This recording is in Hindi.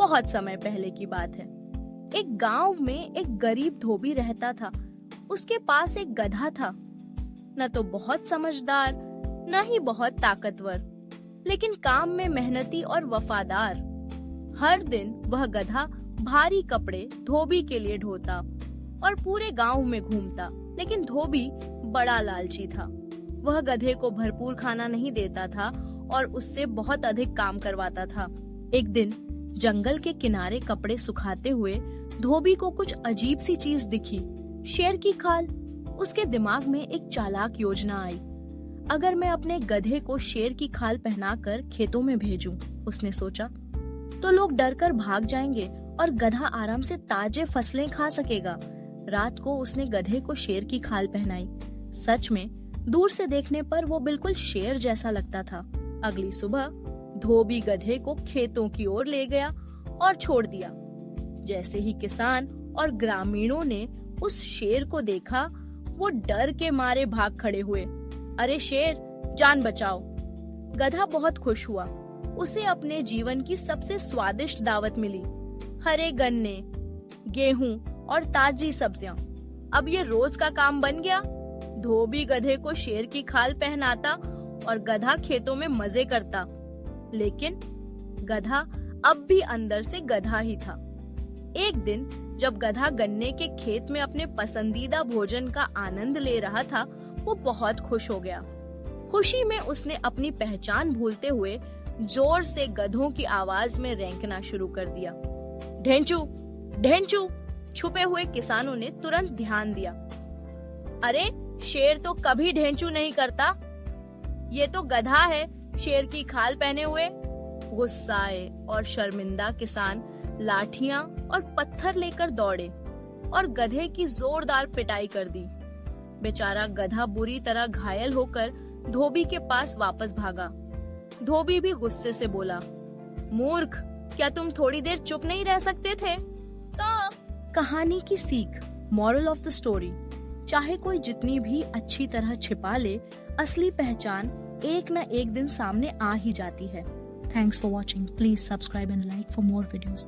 बहुत समय पहले की बात है। एक गांव में एक गरीब धोबी रहता था। उसके पास एक गधा था, न तो बहुत समझदार न ही बहुत ताकतवर, लेकिन काम में मेहनती और वफादार। हर दिन वह गधा भारी कपड़े धोबी के लिए ढोता और पूरे गांव में घूमता, लेकिन धोबी बड़ा लालची था। वह गधे को भरपूर खाना नहीं देता था और उससे बहुत अधिक काम करवाता था। एक दिन जंगल के किनारे कपड़े सुखाते हुए धोबी को कुछ अजीब सी चीज दिखी, शेर की खाल। उसके दिमाग में एक चालाक योजना आई। अगर मैं अपने गधे को शेर की खाल पहनाकर खेतों में भेजूं, उसने सोचा, तो लोग डरकर भाग जाएंगे और गधा आराम से ताजे फसलें खा सकेगा। रात को उसने गधे को शेर की खाल पहनाई। सच में दूर से देखने पर वो बिल्कुल शेर जैसा लगता था। अगली सुबह धोबी गधे को खेतों की ओर ले गया और छोड़ दिया। जैसे ही किसान और ग्रामीणों ने उस शेर को देखा, वो डर के मारे भाग खड़े हुए। अरे शेर, जान बचाओ। गधा बहुत खुश हुआ। उसे अपने जीवन की सबसे स्वादिष्ट दावत मिली, हरे गन्ने, गेहूं और ताजी सब्जियां। अब ये रोज का काम बन गया। धोबी गधे को शेर की खाल पहनाता और गधा खेतों में मजे करता। लेकिन गधा अब भी अंदर से गधा ही था। एक दिन जब गधा गन्ने के खेत में अपने पसंदीदा भोजन का आनंद ले रहा था, वो बहुत खुश हो गया। खुशी में उसने अपनी पहचान भूलते हुए जोर से गधों की आवाज में रेंकना शुरू कर दिया। ढेंचू, ढेंचू। छुपे हुए किसानों ने तुरंत ध्यान दिया। अरे, शेर तो कभी ढेंचू नहीं करता। ये तो गधा है, शेर की खाल पहने हुए। गुस्साए और शर्मिंदा किसान लाठियां और पत्थर लेकर दौड़े और गधे की जोरदार पिटाई कर दी। बेचारा गधा बुरी तरह घायल होकर धोबी के पास वापस भागा। धोबी भी गुस्से से बोला, मूर्ख, क्या तुम थोड़ी देर चुप नहीं रह सकते थे? तो कहानी की सीख, मॉरल ऑफ द स्टोरी, चाहे कोई जितनी भी अच्छी तरह छिपा ले, असली पहचान एक न एक दिन सामने आ ही जाती है। Thanks for watching. Please subscribe and like for more videos.